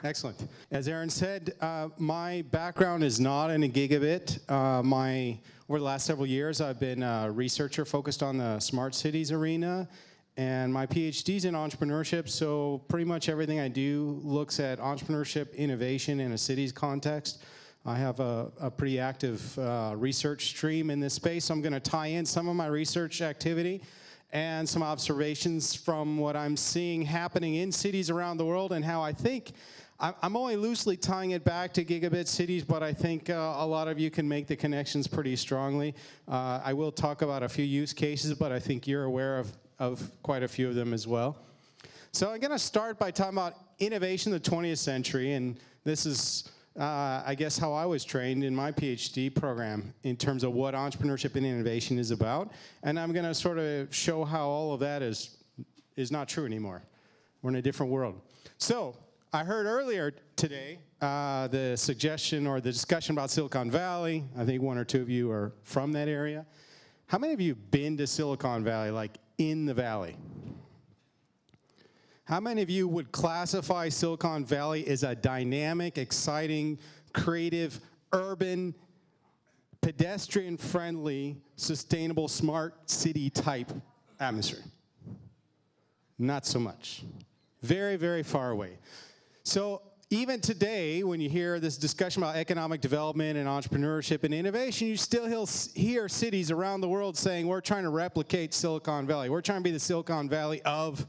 Excellent. As Aaron said, my background is not in a gigabit. Over the last several years, I've been a researcher focused on the smart cities arena, and my PhD's in entrepreneurship, so pretty much everything I do looks at entrepreneurship innovation in a city's context. I have a pretty active research stream in this space, so I'm going to tie in some of my research activity and some observations from what I'm seeing happening in cities around the world and how I think, I'm only loosely tying it back to gigabit cities, but I think a lot of you can make the connections pretty strongly. I will talk about a few use cases, but I think you're aware of quite a few of them as well. So I'm going to start by talking about innovation in the 20th century, and this is I guess how I was trained in my PhD program in terms of what entrepreneurship and innovation is about. And I'm going to sort of show how all of that is not true anymore. We're in a different world. So I heard earlier today the suggestion or the discussion about Silicon Valley. I think one or two of you are from that area. How many of you have been to Silicon Valley, like in the valley? How many of you would classify Silicon Valley as a dynamic, exciting, creative, urban, pedestrian-friendly, sustainable, smart city type atmosphere? Not so much. Very, very far away. So even today, when you hear this discussion about economic development and entrepreneurship and innovation, you still hear cities around the world saying, we're trying to replicate Silicon Valley. We're trying to be the Silicon Valley of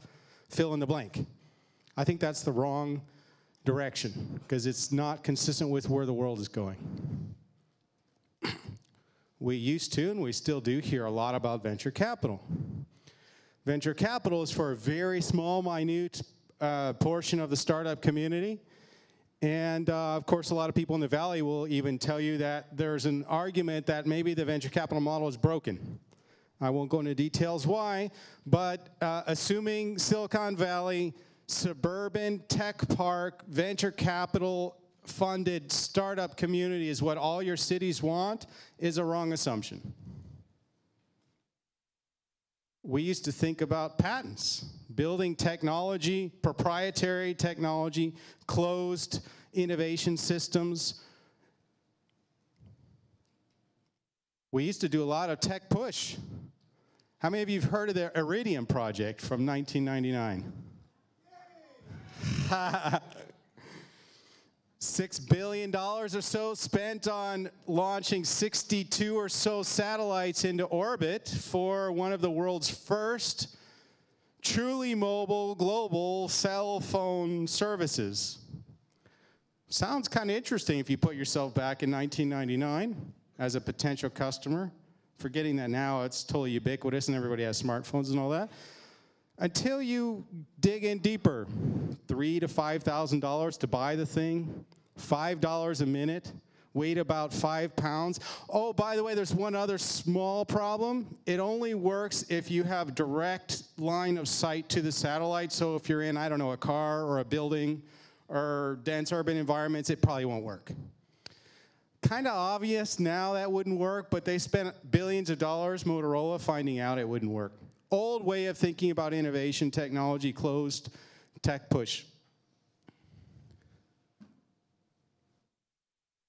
fill in the blank. I think that's the wrong direction because it's not consistent with where the world is going. We used to, and we still do, hear a lot about venture capital. Venture capital is for a very small, minute portion of the startup community. And of course, a lot of people in the Valley will even tell you that there's an argument that maybe the venture capital model is broken. I won't go into details why, but assuming Silicon Valley, suburban tech park, venture capital funded startup community is what all your cities want is a wrong assumption. We used to think about patents, building technology, proprietary technology, closed innovation systems. We used to do a lot of tech push. How many of you have heard of the Iridium project from 1999? $6 billion or so spent on launching 62 or so satellites into orbit for one of the world's first truly mobile global cell phone services. Sounds kind of interesting if you put yourself back in 1999 as a potential customer. Forgetting that now it's totally ubiquitous and everybody has smartphones and all that. Until you dig in deeper, $3,000 to $5,000 to buy the thing, $5 a minute, weight about 5 pounds. Oh, by the way, there's one other small problem. It only works if you have direct line of sight to the satellite. So if you're in, I don't know, a car or a building or dense urban environments, it probably won't work. Kind of obvious now that wouldn't work, but they spent billions of dollars, Motorola, finding out it wouldn't work. Old way of thinking about innovation, technology, closed, tech push.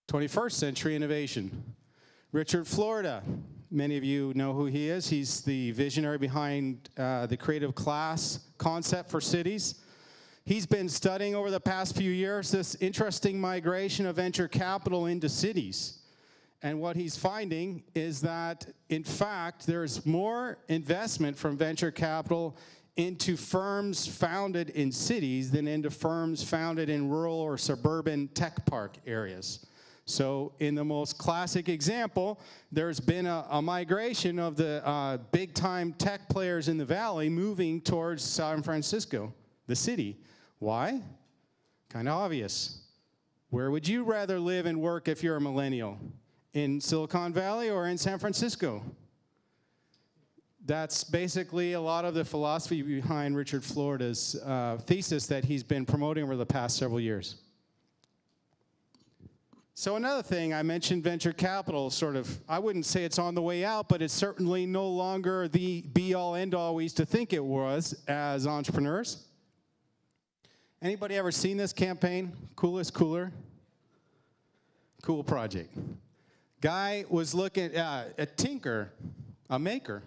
21st century innovation. Richard Florida, many of you know who he is. He's the visionary behind the creative class concept for cities. He's been studying over the past few years this interesting migration of venture capital into cities. And what he's finding is that, in fact, there's more investment from venture capital into firms founded in cities than into firms founded in rural or suburban tech park areas. So in the most classic example, there's been a migration of the big-time tech players in the Valley moving towards San Francisco, the city. Why? Kind of obvious. Where would you rather live and work if you're a millennial? In Silicon Valley or in San Francisco? That's basically a lot of the philosophy behind Richard Florida's thesis that he's been promoting over the past several years. So another thing, I mentioned venture capital sort of, I wouldn't say it's on the way out, but it's certainly no longer the be-all, end-all we used to think it was as entrepreneurs. Anybody ever seen this campaign? Coolest Cooler? Cool project. Guy was looking at a tinker, a maker,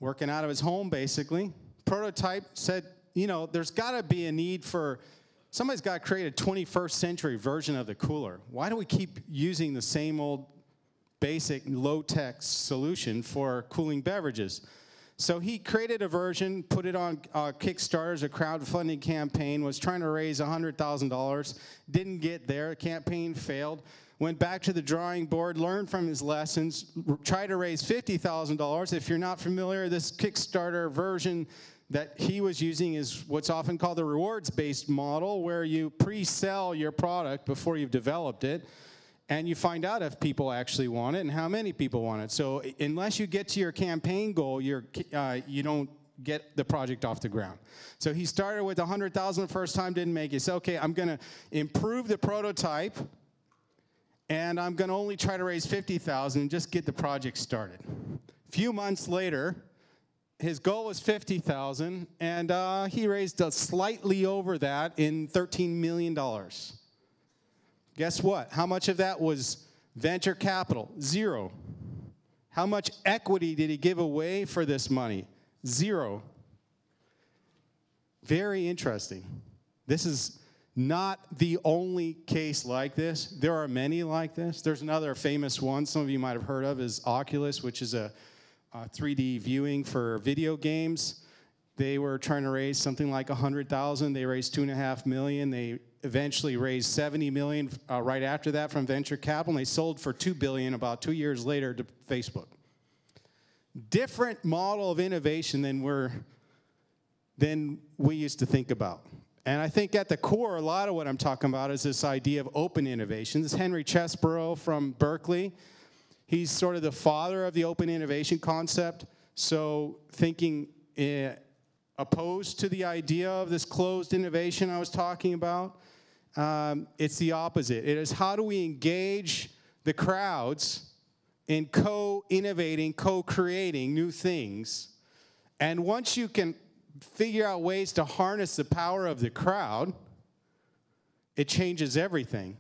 working out of his home, basically. Prototype said, you know, there's got to be a need for, somebody's got to create a 21st century version of the cooler. Why do we keep using the same old basic low-tech solution for cooling beverages? So he created a version, put it on Kickstarter as a crowdfunding campaign, was trying to raise $100,000, didn't get there, the campaign failed, went back to the drawing board, learned from his lessons, tried to raise $50,000. If you're not familiar, this Kickstarter version that he was using is what's often called the rewards-based model, where you pre-sell your product before you've developed it, and you find out if people actually want it and how many people want it. So unless you get to your campaign goal, you don't get the project off the ground. So he started with $100,000 the first time, didn't make it. He said, okay, I'm going to improve the prototype, and I'm going to only try to raise $50,000 and just get the project started. A few months later, his goal was $50,000, and he raised slightly over that in $13 million. Guess what? How much of that was venture capital? Zero. How much equity did he give away for this money? Zero. Very interesting. This is not the only case like this. There are many like this. There's another famous one some of you might have heard of, is Oculus, which is a 3D viewing for video games. They were trying to raise something like $100,000. They raised $2.5 million. They eventually raised $70 million right after that from venture capital, and they sold for $2 billion about 2 years later to Facebook. Different model of innovation than we used to think about. And I think at the core, a lot of what I'm talking about is this idea of open innovation. This is Henry Chesborough from Berkeley. He's sort of the father of the open innovation concept. So thinking opposed to the idea of this closed innovation I was talking about, it's the opposite. It is, how do we engage the crowds in co-innovating, co-creating new things? And once you can figure out ways to harness the power of the crowd, it changes everything.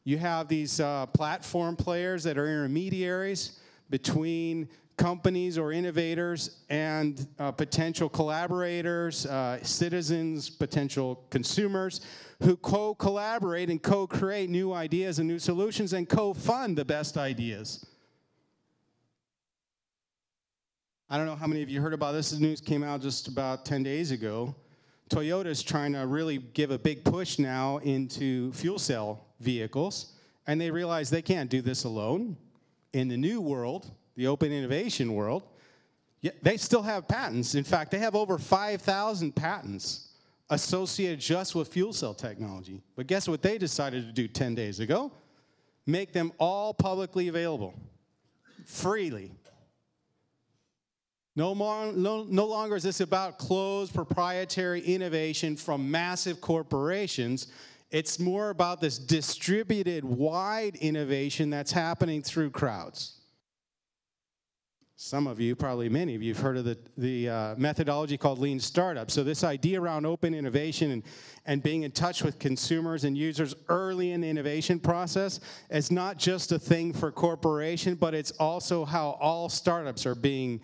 You have these platform players that are intermediaries between companies or innovators and potential collaborators, citizens, potential consumers, who co-collaborate and co-create new ideas and new solutions and co-fund the best ideas. I don't know how many of you heard about this. This news came out just about 10 days ago. Toyota's trying to really give a big push now into fuel cell vehicles, and they realize they can't do this alone. In the new world, the open innovation world, they still have patents. In fact, they have over 5,000 patents associated just with fuel cell technology. But guess what they decided to do 10 days ago? Make them all publicly available, freely. No longer is this about closed proprietary innovation from massive corporations. It's more about this distributed, wide innovation that's happening through crowds. Some of you, probably many of you, have heard of the methodology called lean startup. So this idea around open innovation and being in touch with consumers and users early in the innovation process is not just a thing for corporation, but it's also how all startups are being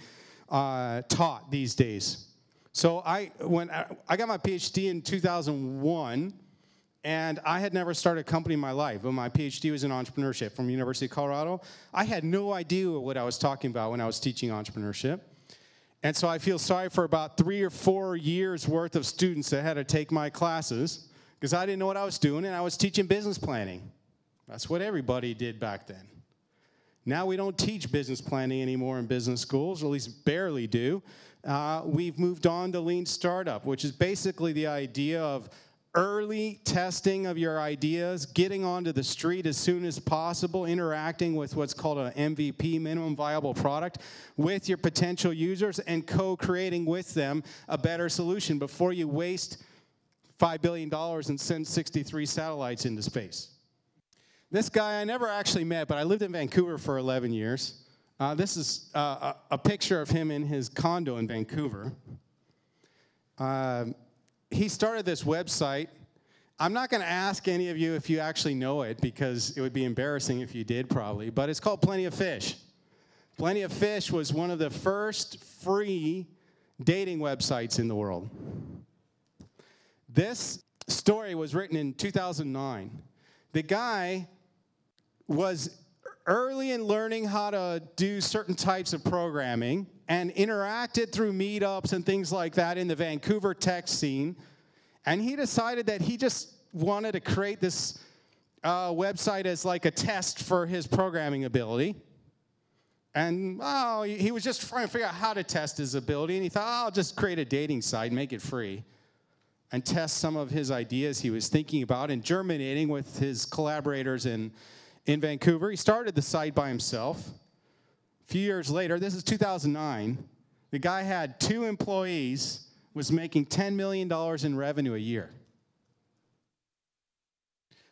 taught these days. So when I got my PhD in 2001, and I had never started a company in my life, but my PhD was in entrepreneurship from University of Colorado. I had no idea what I was talking about when I was teaching entrepreneurship. And so I feel sorry for about 3 or 4 years worth of students that had to take my classes because I didn't know what I was doing, and I was teaching business planning. That's what everybody did back then. Now we don't teach business planning anymore in business schools, or at least barely do. We've moved on to lean startup, which is basically the idea of early testing of your ideas, getting onto the street as soon as possible, interacting with what's called an MVP, minimum viable product, with your potential users and co-creating with them a better solution before you waste $5 billion and send 63 satellites into space. This guy I never actually met, but I lived in Vancouver for 11 years. This is a picture of him in his condo in Vancouver. he started this website. I'm not going to ask any of you if you actually know it, because it would be embarrassing if you did probably, but it's called Plenty of Fish. Plenty of Fish was one of the first free dating websites in the world. This story was written in 2009. The guy was early in learning how to do certain types of programming and interacted through meetups and things like that in the Vancouver tech scene. And he decided that he just wanted to create this website as like a test for his programming ability. And he was just trying to figure out how to test his ability. And he thought, I'll just create a dating site, make it free, and test some of his ideas he was thinking about and germinating with his collaborators in Vancouver. He started the site by himself. A few years later, this is 2009, the guy had 2 employees, was making $10 million in revenue a year.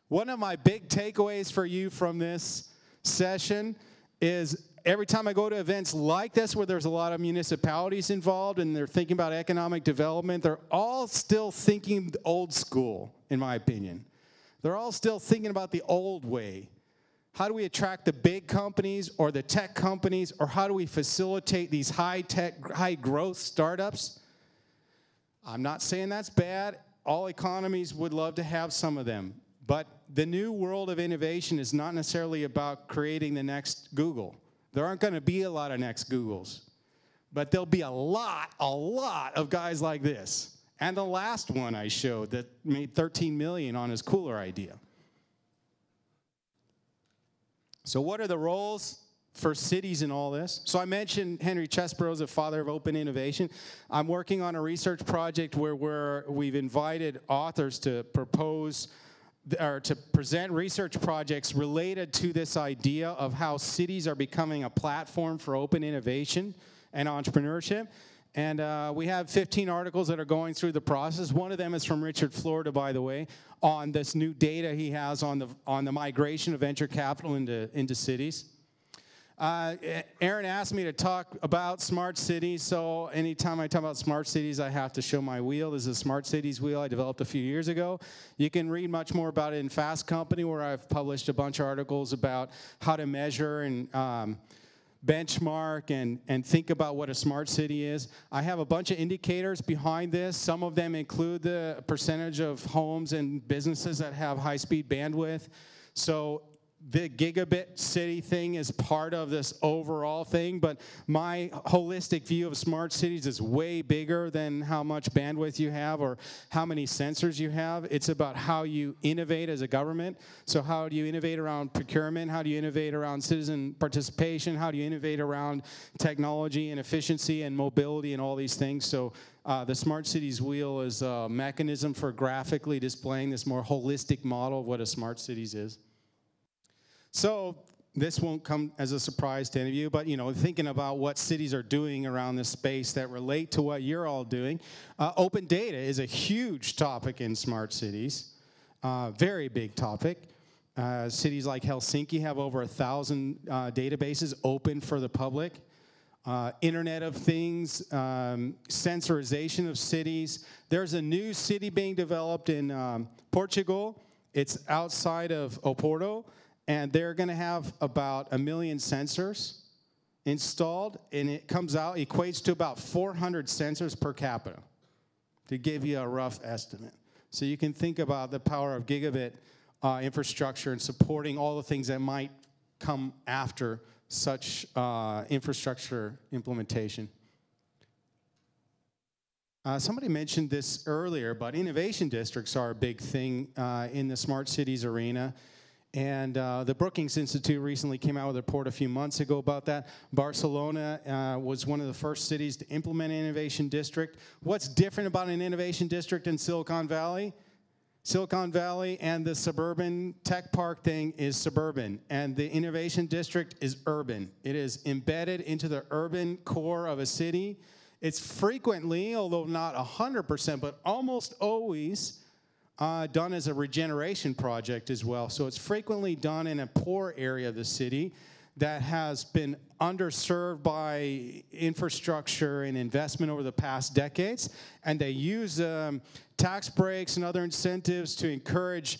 One of my big takeaways for you from this session is every time I go to events like this where there's a lot of municipalities involved and they're thinking about economic development, they're all still thinking old school, in my opinion. They're all still thinking about the old way. How do we attract the big companies or the tech companies, or how do we facilitate these high-tech, high-growth startups? I'm not saying that's bad. All economies would love to have some of them. But the new world of innovation is not necessarily about creating the next Google. There aren't going to be a lot of next Googles. But there'll be a lot of guys like this. And the last one I showed that made $13 million on his cooler idea. So what are the roles for cities in all this? So I mentioned Henry Chesbrough's the father of open innovation. I'm working on a research project where we've invited authors to propose or to present research projects related to this idea of how cities are becoming a platform for open innovation and entrepreneurship. And we have 15 articles that are going through the process. One of them is from Richard Florida, by the way, on this new data he has on the migration of venture capital into cities. Aaron asked me to talk about smart cities, so anytime I talk about smart cities, I have to show my wheel. This is a smart cities wheel I developed a few years ago. You can read much more about it in Fast Company, where I've published a bunch of articles about how to measure and benchmark and think about what a smart city is. I have a bunch of indicators behind this. Some of them include the percentage of homes and businesses that have high-speed bandwidth. So the gigabit city thing is part of this overall thing, but my holistic view of smart cities is way bigger than how much bandwidth you have or how many sensors you have. It's about how you innovate as a government. So how do you innovate around procurement? How do you innovate around citizen participation? How do you innovate around technology and efficiency and mobility and all these things? So the Smart Cities Wheel is a mechanism for graphically displaying this more holistic model of what a smart cities is. So this won't come as a surprise to any of you, but thinking about what cities are doing around this space that relate to what you're all doing, open data is a huge topic in smart cities, very big topic. Cities like Helsinki have over 1,000 databases open for the public. Internet of Things, sensorization of cities. There's a new city being developed in Portugal. It's outside of Oporto. And they're going to have about 1 million sensors installed, and it comes out, equates to about 400 sensors per capita, to give you a rough estimate. So you can think about the power of gigabit infrastructure and supporting all the things that might come after such infrastructure implementation. Somebody mentioned this earlier, but innovation districts are a big thing in the smart cities arena. And the Brookings Institute recently came out with a report a few months ago about that. Barcelona was one of the first cities to implement an innovation district. What's different about an innovation district in Silicon Valley? Silicon Valley and the suburban tech park thing is suburban, and the innovation district is urban. It is embedded into the urban core of a city. It's frequently, although not 100%, but almost always, done as a regeneration project as well. So it's frequently done in a poor area of the city. that has been underserved by infrastructure and investment over the past decades, and they use tax breaks and other incentives to encourage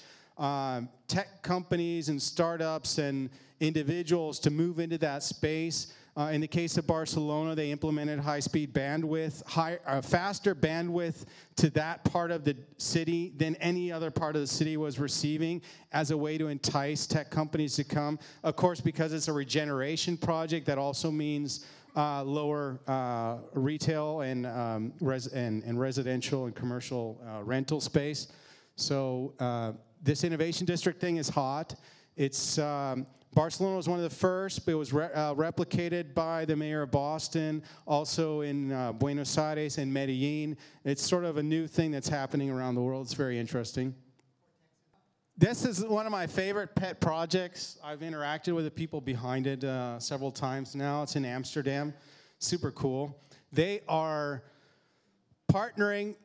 tech companies and startups and individuals to move into that space. In the case of Barcelona, they implemented high-speed bandwidth, faster bandwidth to that part of the city than any other part of the city was receiving as a way to entice tech companies to come. Of course, because it's a regeneration project, that also means lower retail and residential and commercial rental space. So this innovation district thing is hot. It's Barcelona was one of the first, but it was replicated by the mayor of Boston, also in Buenos Aires and Medellin. It's sort of a new thing that's happening around the world. It's very interesting. This is one of my favorite pet projects. I've interacted with the people behind it several times now. It's in Amsterdam. Super cool. They are partnering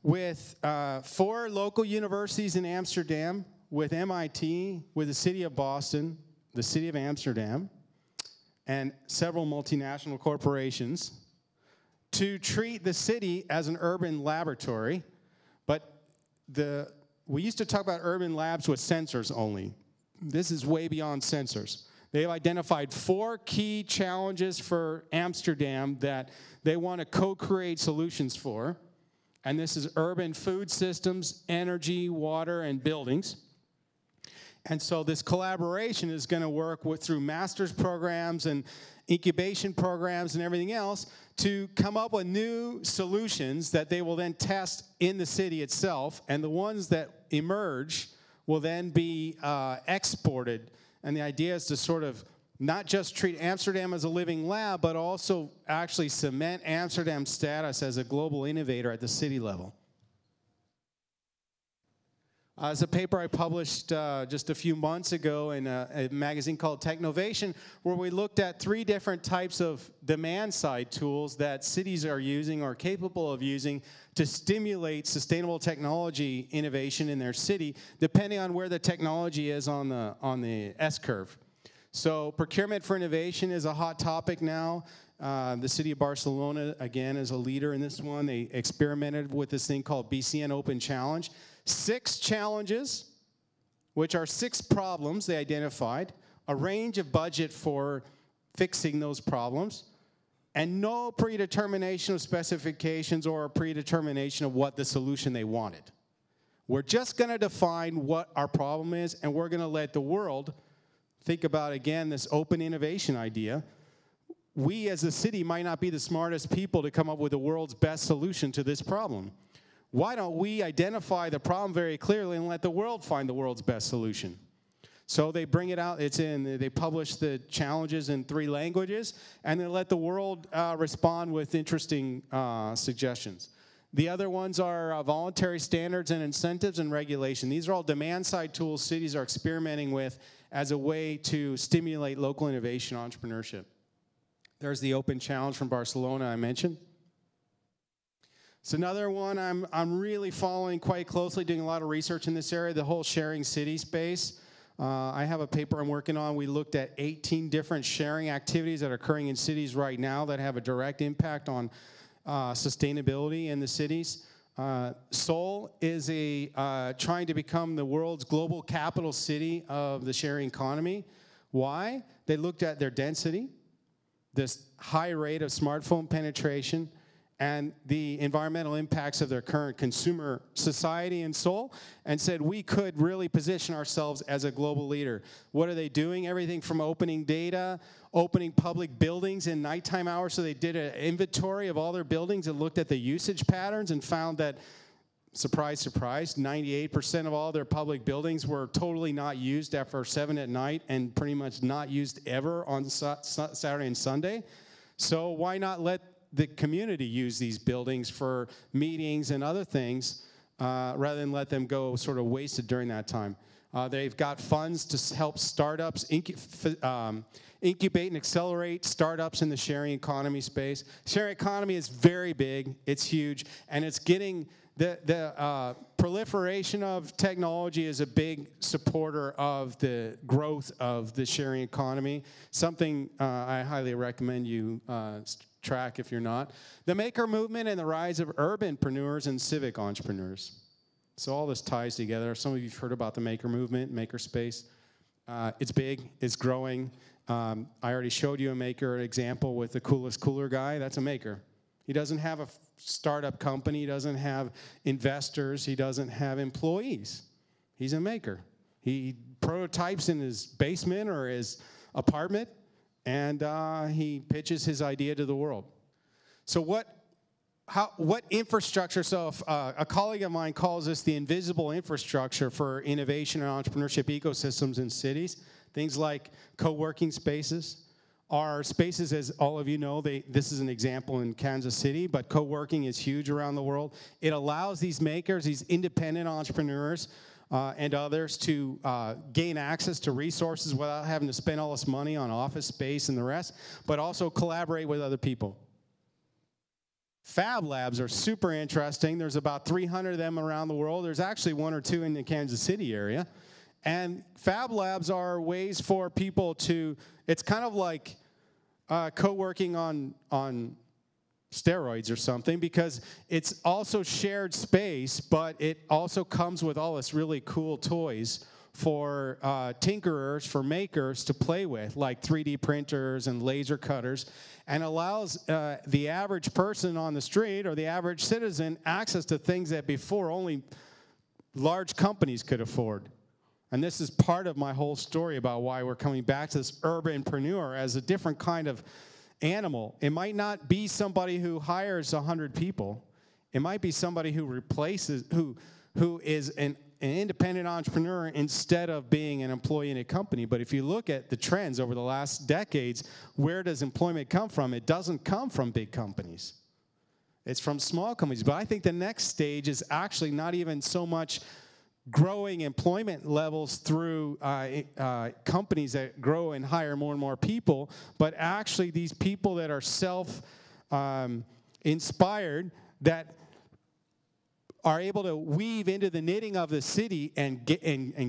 with 4 local universities in Amsterdam, with MIT, with the city of Boston, the city of Amsterdam, and several multinational corporations to treat the city as an urban laboratory. But we used to talk about urban labs with sensors only. This is way beyond sensors. They've identified 4 key challenges for Amsterdam that they want to co-create solutions for. And this is urban food systems, energy, water, and buildings. And so this collaboration is going to work through master's programs and incubation programs and everything else to come up with new solutions that they will then test in the city itself. And the ones that emerge will then be exported. And the idea is to sort of not just treat Amsterdam as a living lab, but also actually cement Amsterdam's status as a global innovator at the city level. It's a paper I published just a few months ago in a magazine called Technovation, where we looked at 3 different types of demand-side tools that cities are using or capable of using to stimulate sustainable technology innovation in their city, depending on where the technology is on the S-curve. So procurement for innovation is a hot topic now. The city of Barcelona, again, is a leader in this one. They experimented with this thing called BCN Open Challenge. 6 challenges, which are 6 problems they identified, a range of budget for fixing those problems, and no predetermination of specifications or a predetermination of what the solution they wanted. We're just going to define what our problem is, and we're going to let the world think about, again, this open innovation idea. We as a city might not be the smartest people to come up with the world's best solution to this problem. Why don't we identify the problem very clearly and let the world find the world's best solution? So they bring it out. They publish the challenges in 3 languages, and they let the world respond with interesting suggestions. The other ones are voluntary standards and incentives and regulation. These are all demand-side tools cities are experimenting with as a way to stimulate local innovation entrepreneurship. There's the open challenge from Barcelona I mentioned. It's another one I'm really following quite closely, doing a lot of research in this area, the whole sharing city space. I have a paper I'm working on. We looked at 18 different sharing activities that are occurring in cities right now that have a direct impact on sustainability in the cities. Seoul is trying to become the world's global capital city of the sharing economy. Why? They looked at their density, this high rate of smartphone penetration, and the environmental impacts of their current consumer society in Seoul, and said we could really position ourselves as a global leader. What are they doing? Everything from opening data, opening public buildings in nighttime hours. So they did an inventory of all their buildings and looked at the usage patterns and found that, surprise, surprise, 98% of all their public buildings were totally not used after 7 at night and pretty much not used ever on Saturday and Sunday. So why not let the community use these buildings for meetings and other things rather than let them go sort of wasted during that time. They've got funds to help startups incubate and accelerate startups in the sharing economy space. Sharing economy is very big, it's huge, and it's getting The proliferation of technology is a big supporter of the growth of the sharing economy, something I highly recommend you track if you're not. The maker movement and the rise of urbanpreneurs and civic entrepreneurs. So all this ties together. Some of you have heard about the maker movement, maker space. It's big, it's growing. I already showed you a maker example with the coolest cooler guy. That's a maker. He doesn't have a startup company. He doesn't have investors. He doesn't have employees. He's a maker. He prototypes in his basement or his apartment, and he pitches his idea to the world. So what infrastructure? So if, a colleague of mine calls this the invisible infrastructure for innovation and entrepreneurship ecosystems in cities. Things like co-working spaces. Our spaces, as all of you know, this is an example in Kansas City, but co-working is huge around the world. It allows these makers, these independent entrepreneurs, and others to gain access to resources without having to spend all this money on office space and the rest, but also collaborate with other people. Fab labs are super interesting. There's about 300 of them around the world. There's actually 1 or 2 in the Kansas City area. And fab labs are ways for people to, it's kind of like co-working on steroids or something, because it's also shared space, but it also comes with all this really cool toys for tinkerers, for makers to play with, like 3D printers and laser cutters, and allows the average person on the street or the average citizen access to things that before only large companies could afford. And this is part of my whole story about why we're coming back to this urbanpreneur as a different kind of animal. It might not be somebody who hires 100 people. It might be somebody who replaces, who is an independent entrepreneur instead of being an employee in a company. But if you look at the trends over the last decades, where does employment come from? It doesn't come from big companies. It's from small companies. But I think the next stage is actually not even so much growing employment levels through companies that grow and hire more and more people, but actually these people that are self-inspired, that are able to weave into the knitting of the city and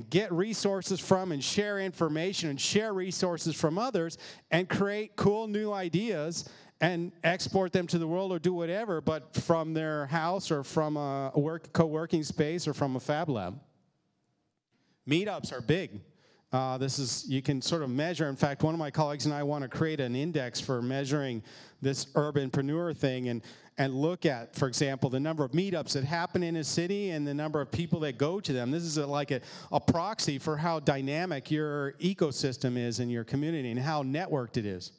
get resources from and share information and share resources from others and create cool new ideas and export them to the world or do whatever, but from their house or from a co-working space or from a fab lab. Meetups are big. You can sort of measure. In fact, one of my colleagues and I want to create an index for measuring this urbanpreneur thing and look at, for example, the number of meetups that happen in a city and the number of people that go to them. This is like a proxy for how dynamic your ecosystem is in your community and how networked it is.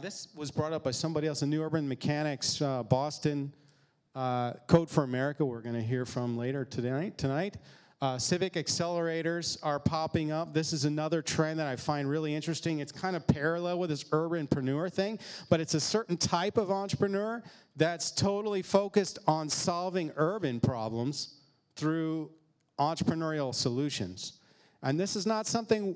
This was brought up by somebody else, the New Urban Mechanics Boston Code for America, we're going to hear from later tonight. Civic accelerators are popping up. This is another trend that I find really interesting. It's kind of parallel with this urbanpreneur thing, but it's a certain type of entrepreneur that's totally focused on solving urban problems through entrepreneurial solutions. And this is not something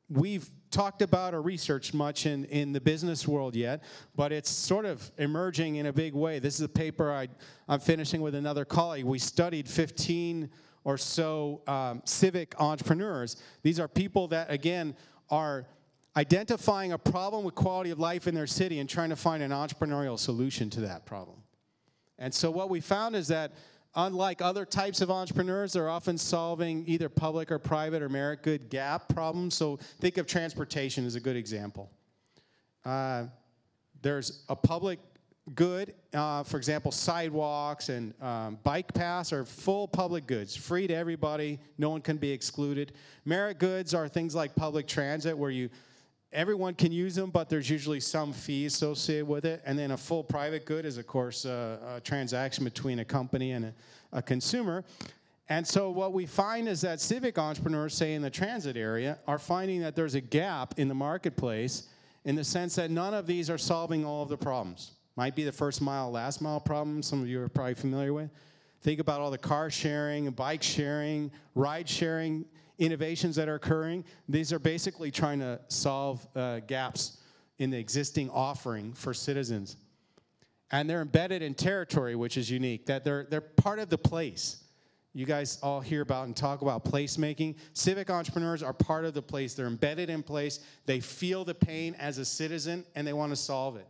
we've talked about or researched much in the business world yet, but it's sort of emerging in a big way. This is a paper I'm finishing with another colleague. We studied 15 or so civic entrepreneurs. These are people that, again, are identifying a problem with quality of life in their city and trying to find an entrepreneurial solution to that problem. And so what we found is that unlike other types of entrepreneurs, they're often solving either public or private or merit good gap problems. So think of transportation as a good example. There's a public good, for example, sidewalks and bike paths are full public goods, free to everybody, no one can be excluded. Merit goods are things like public transit where everyone can use them, but there's usually some fee associated with it. And then a full private good is, of course, a transaction between a company and a consumer. And so what we find is that civic entrepreneurs, say in the transit area, are finding that there's a gap in the marketplace in the sense that none of these are solving all of the problems. Might be the first mile, last mile problem some of you are probably familiar with. Think about all the car sharing, bike sharing, ride sharing innovations that are occurring. These are basically trying to solve gaps in the existing offering for citizens. And they're embedded in territory, which is unique, that they're part of the place. You guys all hear about and talk about placemaking. Civic entrepreneurs are part of the place. They're embedded in place. They feel the pain as a citizen, and they want to solve it.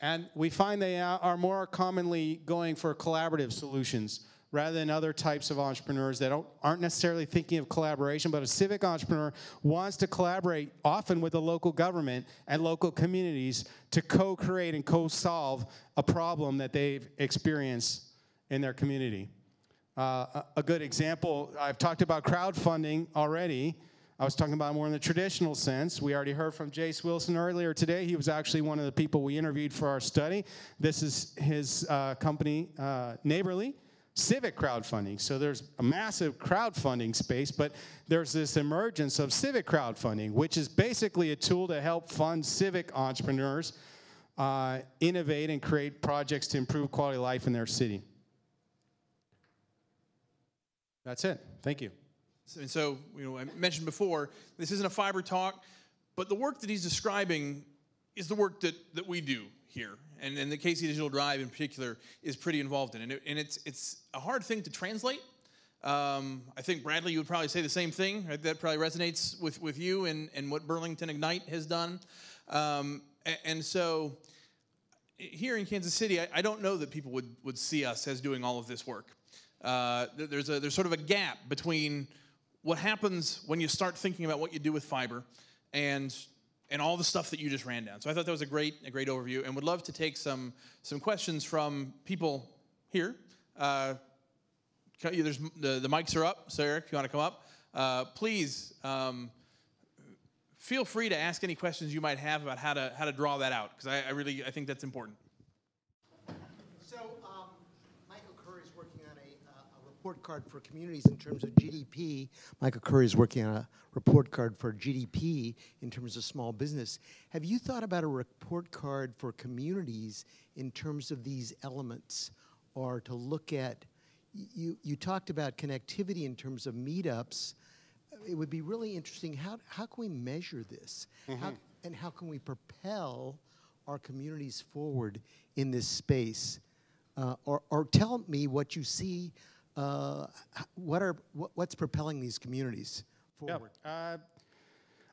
And we find they are more commonly going for collaborative solutions rather than other types of entrepreneurs that aren't necessarily thinking of collaboration, but a civic entrepreneur wants to collaborate often with the local government and local communities to co-create and co-solve a problem that they've experienced in their community. A good example, I've talked about crowdfunding already. I was talking about more in the traditional sense. We already heard from Jace Wilson earlier today. He was actually one of the people we interviewed for our study. This is his company, Neighborly. Civic crowdfunding. So there's a massive crowdfunding space, but there's this emergence of civic crowdfunding, which is basically a tool to help fund civic entrepreneurs innovate and create projects to improve quality of life in their city. That's it. Thank you. So I mentioned before, this isn't a fiber talk, but the work that he's describing is the work that we do here. And the KC Digital Drive in particular is pretty involved in it. And it's a hard thing to translate. I think, Bradley, you would probably say the same thing. Right? That probably resonates with you and what Burlington Ignite has done. And so here in Kansas City, I don't know that people would see us as doing all of this work. There's sort of a gap between what happens when you start thinking about what you do with fiber and all the stuff that you just ran down. So I thought that was a great overview, and would love to take some questions from people here. There's the mics are up, so Eric, if you want to come up, please feel free to ask any questions you might have about how to draw that out, because I think that's important. So Michael Curry is working on a report card for communities in terms of GDP. Michael Curry is working on a report card for GDP in terms of small business. Have you thought about a report card for communities in terms of these elements, or to look at, you talked about connectivity in terms of meetups. It would be really interesting, how can we measure this? Mm-hmm. How can we propel our communities forward in this space? Or tell me what you see, what's propelling these communities forward? Yeah.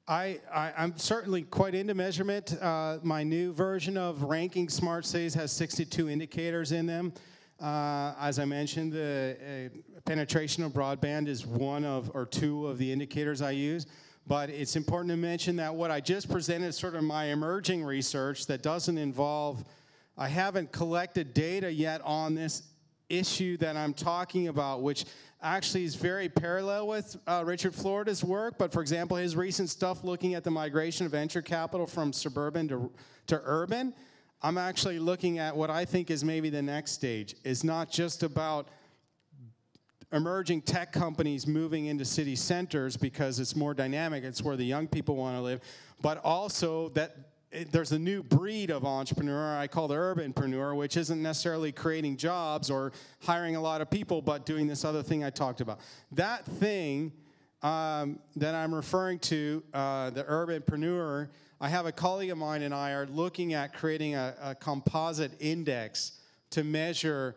I'm certainly quite into measurement. My new version of Ranking Smart Cities has 62 indicators in them. As I mentioned, the penetration of broadband is one of, or two of the indicators I use. But it's important to mention that what I just presented is sort of my emerging research that doesn't involve, I haven't collected data yet on this issue that I'm talking about, which actually is very parallel with Richard Florida's work. But for example, his recent stuff looking at the migration of venture capital from suburban to urban, I'm actually looking at what I think is maybe the next stage. It's not just about emerging tech companies moving into city centers because it's more dynamic, it's where the young people want to live, but also that there's a new breed of entrepreneur I call the urbanpreneur, which isn't necessarily creating jobs or hiring a lot of people, but doing this other thing I talked about. That thing that I'm referring to, the urbanpreneur, I have a colleague of mine and I are looking at creating a composite index to measure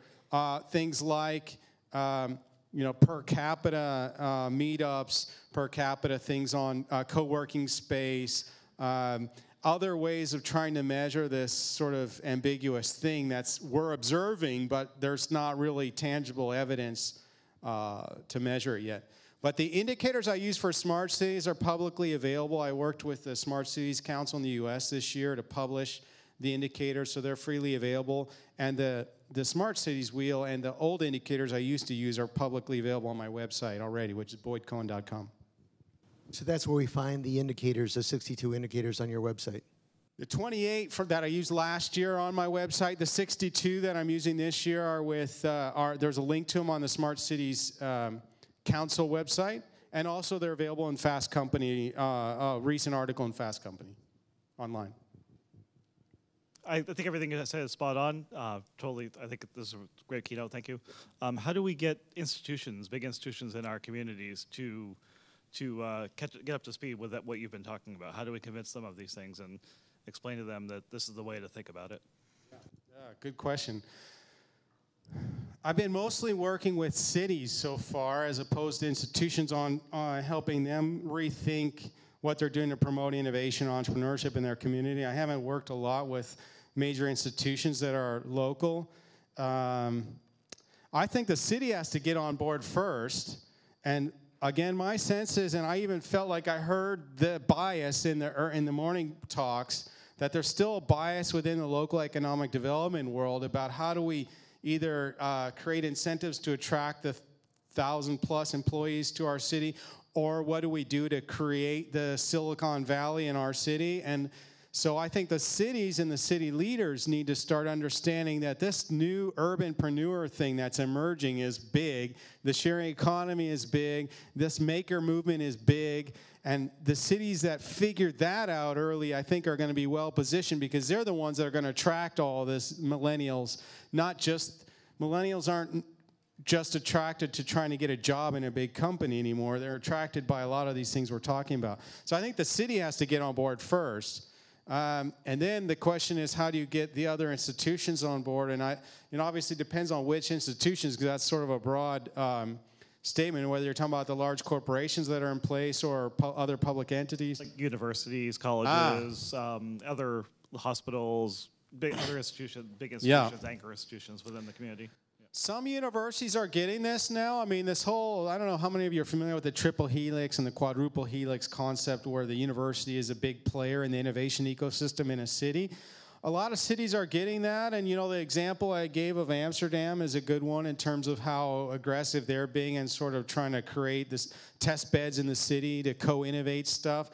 things like per capita meetups, per capita things on co-working space, other ways of trying to measure this sort of ambiguous thing that's we're observing, but there's not really tangible evidence to measure it yet. But the indicators I use for smart cities are publicly available. I worked with the Smart Cities Council in the US this year to publish the indicators, so they're freely available. And the Smart Cities Wheel and the old indicators I used to use are publicly available on my website already, which is BoydCohen.com. So that's where we find the indicators, the 62 indicators on your website. The 28 that I used last year on my website, the 62 that I'm using this year are with, there's a link to them on the Smart Cities Council website, and also they're available in Fast Company, a recent article in Fast Company online. I think everything you said is spot on. Totally, I think this is a great keynote. Thank you. How do we get institutions, big institutions in our communities, to get up to speed with what you've been talking about? How do we convince them of these things and explain to them that this is the way to think about it? Yeah, Good question. I've been mostly working with cities so far as opposed to institutions on helping them rethink what they're doing to promote innovation and entrepreneurship in their community. I haven't worked a lot with major institutions that are local. I think the city has to get on board first. And again, my sense is, and I even felt like I heard the bias in the morning talks, that there's still a bias within the local economic development world about how do we either create incentives to attract the 1,000+ employees to our city, or what do we do to create the Silicon Valley in our city? And so I think the cities and the city leaders need to start understanding that this new urbanpreneur thing that's emerging is big. The sharing economy is big. This maker movement is big. And the cities that figured that out early, I think, are going to be well positioned because they're the ones that are going to attract all this millennials. Millennials aren't just attracted to trying to get a job in a big company anymore. They're attracted by a lot of these things we're talking about. So I think the city has to get on board first. And then the question is, how do you get the other institutions on board? And obviously depends on which institutions, because that's sort of a broad statement, whether you're talking about the large corporations that are in place or other public entities. Like universities, colleges, other hospitals, big institutions, anchor institutions within the community. Some universities are getting this now. I mean, this whole, I don't know how many of you are familiar with the triple helix and the quadruple helix concept, where the university is a big player in the innovation ecosystem in a city. A lot of cities are getting that, and the example I gave of Amsterdam is a good one in terms of how aggressive they're being and sort of trying to create this test beds in the city to co-innovate stuff.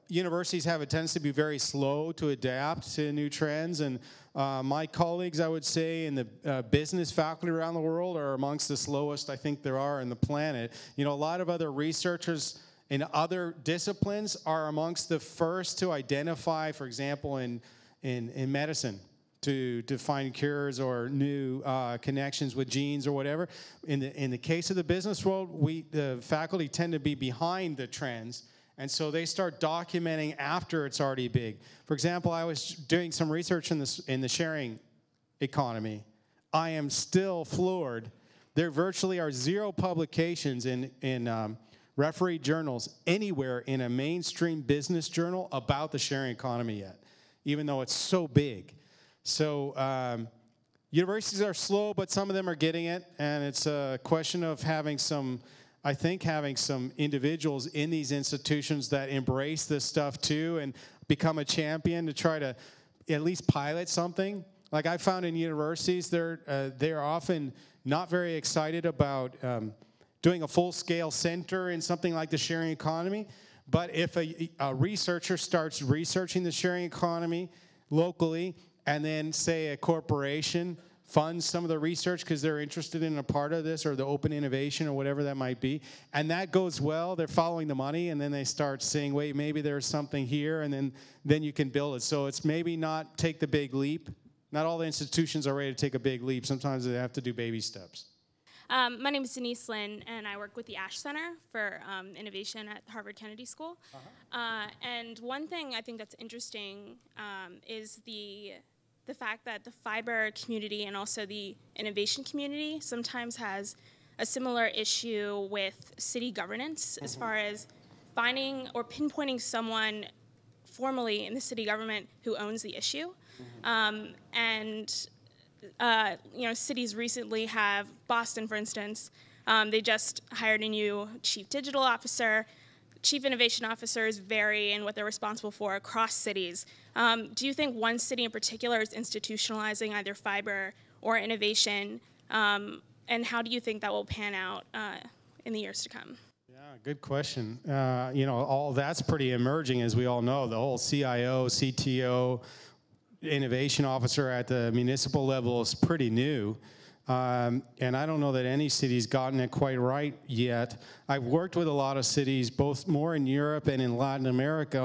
Universities have a tendency to be very slow to adapt to new trends, and my colleagues, I would say, in the business faculty around the world are amongst the slowest I think there are in the planet. A lot of other researchers in other disciplines are amongst the first to identify, for example, in medicine, to find cures or new connections with genes or whatever. In the case of the business world, the faculty tend to be behind the trends. And so they start documenting after it's already big. For example, I was doing some research in the sharing economy. I am still floored. There virtually are 0 publications in refereed journals anywhere in a mainstream business journal about the sharing economy yet, even though it's so big. So universities are slow, but some of them are getting it. And it's a question of having some individuals in these institutions that embrace this stuff too and become a champion to try to at least pilot something. Like I found in universities, they're often not very excited about doing a full-scale center in something like the sharing economy. But if a researcher starts researching the sharing economy locally, and then say a corporation funds some of the research because they're interested in a part of this or the open innovation or whatever that might be, and that goes well, they're following the money, and then they start saying, wait, maybe there's something here, and then you can build it. So it's maybe not take the big leap. Not all the institutions are ready to take a big leap. Sometimes they have to do baby steps. My name is Denise Lynn, and I work with the Ash Center for Innovation at Harvard Kennedy School. And one thing I think that's interesting is the fact that the fiber community and also the innovation community sometimes has a similar issue with city governance as far as finding or pinpointing someone formally in the city government who owns the issue. Cities recently have, Boston for instance, they just hired a new chief digital officer. Chief innovation officers vary in what they're responsible for across cities. Do you think one city in particular is institutionalizing either fiber or innovation? And how do you think that will pan out in the years to come? Yeah, good question. All that's pretty emerging, as we all know. The whole CIO, CTO, innovation officer at the municipal level is pretty new. And I don't know that any city's gotten it quite right yet. I've worked with a lot of cities, both more in Europe and in Latin America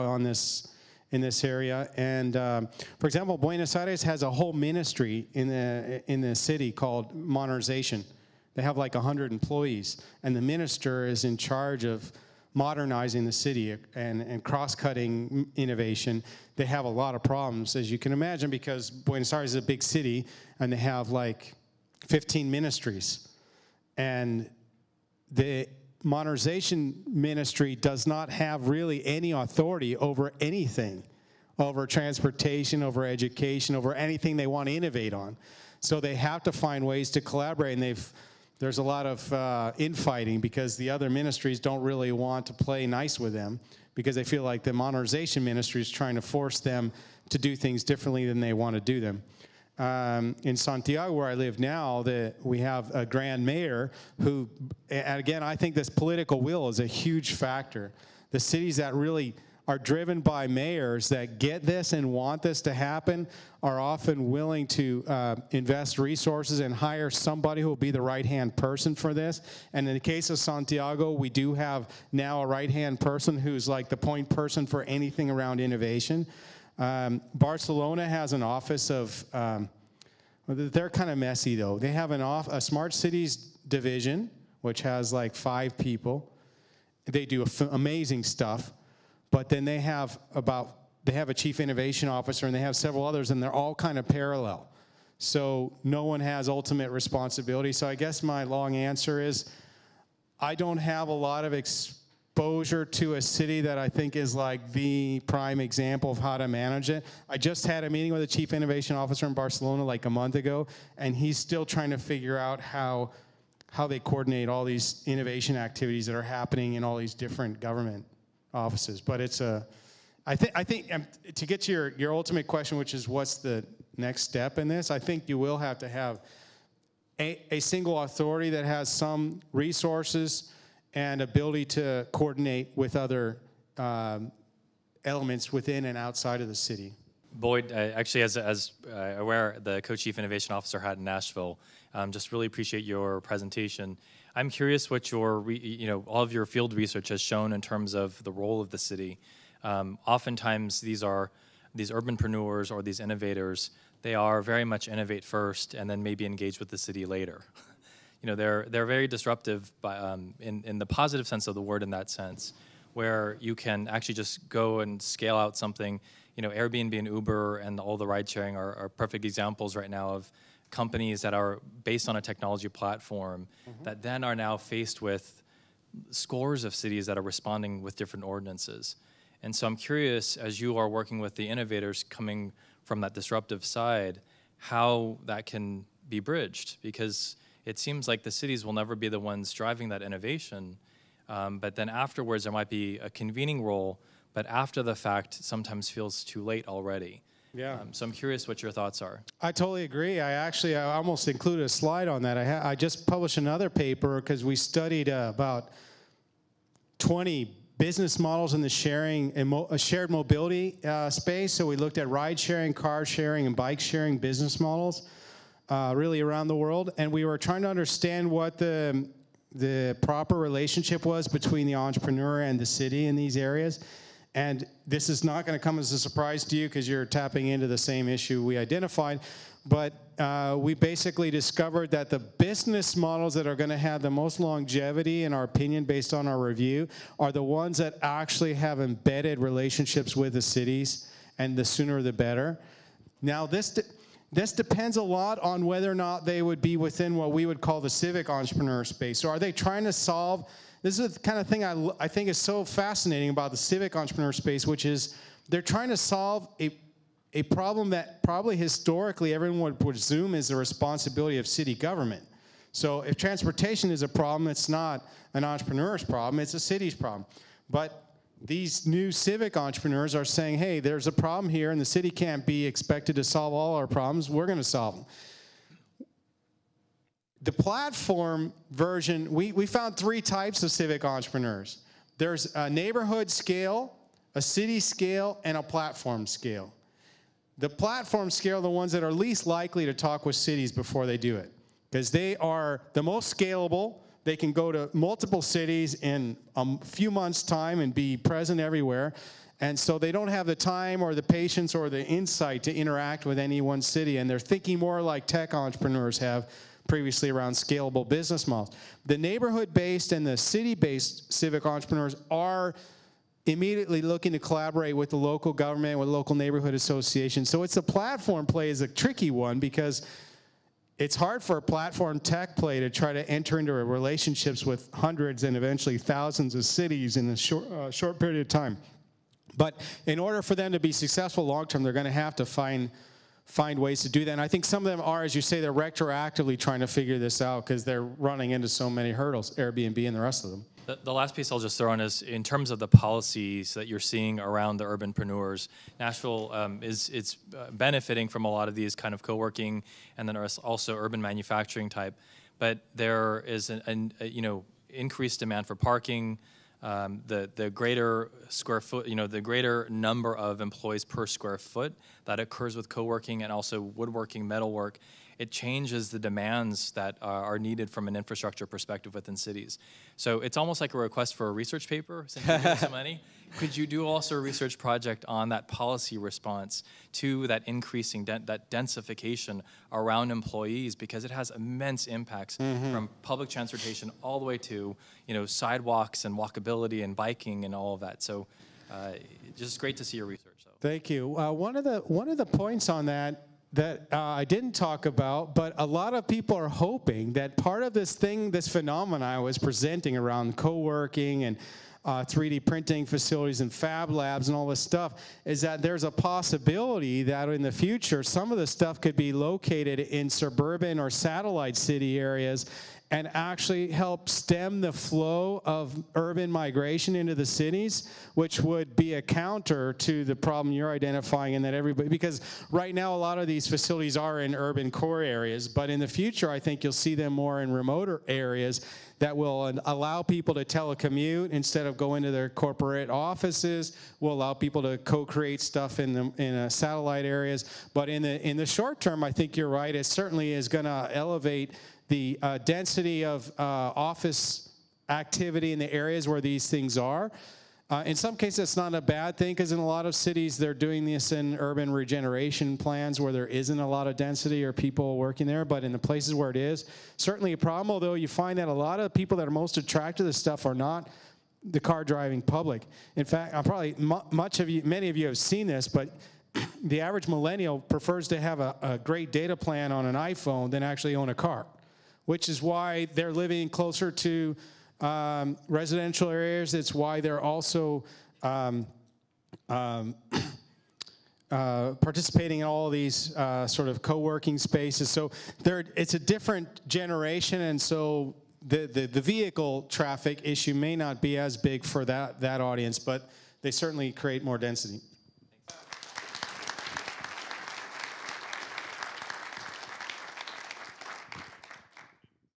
in this area. And for example, Buenos Aires has a whole ministry in the city called modernization. They have like 100 employees, and the minister is in charge of modernizing the city and cross-cutting innovation, they have a lot of problems, as you can imagine, because Buenos Aires is a big city, and they have like 15 ministries. And the modernization ministry does not have really any authority over anything, over transportation, over education, over anything they want to innovate on. So they have to find ways to collaborate, and there's a lot of infighting because the other ministries don't really want to play nice with them because they feel like the modernization ministry is trying to force them to do things differently than they want to do them. In Santiago, where I live now, we have a grand mayor who, and again, I think this political will is a huge factor. The cities that really are driven by mayors that get this and want this to happen are often willing to invest resources and hire somebody who will be the right-hand person for this. And in the case of Santiago, we do have now a right-hand person who's like the point person for anything around innovation. Barcelona has an office of, they're kind of messy though. They have a smart cities division, which has like 5 people. They do amazing stuff. But then they have a chief innovation officer and they have several others, and they're all kind of parallel. So no one has ultimate responsibility. So I guess my long answer is I don't have a lot of exposure to a city that I think is like the prime example of how to manage it. I just had a meeting with a chief innovation officer in Barcelona like a month ago, and he's still trying to figure out how they coordinate all these innovation activities that are happening in all these different government offices. But it's I think to get to your ultimate question, which is what's the next step in this, I think you will have to have a single authority that has some resources and ability to coordinate with other elements within and outside of the city. Boyd, actually, as aware, the co-chief innovation officer had in Nashville, just really appreciate your presentation. I'm curious what your, all of your field research has shown in terms of the role of the city. Oftentimes, these urbanpreneurs or these innovators, they are very much innovate first and then maybe engage with the city later. They're very disruptive in the positive sense of the word in that sense, where you can actually just go and scale out something. Airbnb and Uber and all the ride sharing are perfect examples right now of companies that are based on a technology platform that then are now faced with scores of cities that are responding with different ordinances. And so I'm curious, as you are working with the innovators coming from that disruptive side, how that can be bridged, because it seems like the cities will never be the ones driving that innovation, but then afterwards there might be a convening role, but after the fact sometimes feels too late already. Yeah. So I'm curious what your thoughts are. I totally agree. I almost included a slide on that. I just published another paper because we studied about 20 business models in the shared mobility space. So we looked at ride sharing, car sharing, and bike sharing business models really around the world. And we were trying to understand what the proper relationship was between the entrepreneur and the city in these areas. And this is not going to come as a surprise to you because you're tapping into the same issue we identified. But we basically discovered that the business models that are going to have the most longevity, in our opinion, based on our review, are the ones that actually have embedded relationships with the cities, and the sooner the better. Now, this depends a lot on whether or not they would be within what we would call the civic entrepreneur space. So are they trying to solve... This is the kind of thing I think is so fascinating about the civic entrepreneur space, which is they're trying to solve a problem that probably historically everyone would presume is the responsibility of city government. So if transportation is a problem, it's not an entrepreneur's problem, it's a city's problem. But these new civic entrepreneurs are saying, hey, there's a problem here and the city can't be expected to solve all our problems, we're going to solve them. The platform version, we found 3 types of civic entrepreneurs. There's a neighborhood scale, a city scale, and a platform scale. The platform scale are the ones that are least likely to talk with cities before they do it, because they are the most scalable. They can go to multiple cities in a few months' time and be present everywhere. And so they don't have the time or the patience or the insight to interact with any one city, and they're thinking more like tech entrepreneurs have, previously around scalable business models. The neighborhood-based and the city-based civic entrepreneurs are immediately looking to collaborate with the local government, with local neighborhood associations. So it's a platform play is a tricky one because it's hard for a platform tech play to try to enter into relationships with hundreds and eventually thousands of cities in a short period of time. But in order for them to be successful long-term, they're going to have to find ways to do that. And I think some of them are, as you say, they're retroactively trying to figure this out because they're running into so many hurdles, Airbnb and the rest of them. The last piece I'll just throw in is in terms of the policies that you're seeing around the urbanpreneurs. Nashville is benefiting from a lot of these kind of co-working and then also urban manufacturing type. But there is an increased demand for parking. The greater square foot, the greater number of employees per square foot that occurs with co-working and also woodworking, metalwork, it changes the demands that are needed from an infrastructure perspective within cities. So it's almost like a request for a research paper, since you're giving some money. Could you do also a research project on that policy response to that increasing, that densification around employees, because it has immense impacts from public transportation all the way to, sidewalks and walkability and biking and all of that. So just great to see your research. So. Thank you. One of the points on that I didn't talk about, but a lot of people are hoping that part of this phenomena I was presenting around co-working and 3D printing facilities and fab labs and all this stuff is that there's a possibility that in the future some of the stuff could be located in suburban or satellite city areas and actually help stem the flow of urban migration into the cities, which would be a counter to the problem you're identifying in that everybody, because right now a lot of these facilities are in urban core areas, but in the future I think you'll see them more in remoter areas that will allow people to telecommute instead of going to their corporate offices, will allow people to co-create stuff in satellite areas. But in the short term, I think you're right, it certainly is gonna elevate the density of office activity in the areas where these things are. In some cases, it's not a bad thing, because in a lot of cities, they're doing this in urban regeneration plans where there isn't a lot of density or people working there, but in the places where it is, certainly a problem, although you find that a lot of the people that are most attracted to this stuff are not the car-driving public. In fact, many of you have seen this, but the average millennial prefers to have a great data plan on an iPhone than actually own a car, which is why they're living closer to residential areas. It's why they're also participating in all these sort of co-working spaces. So it's a different generation, and so the vehicle traffic issue may not be as big for that audience, but they certainly create more density.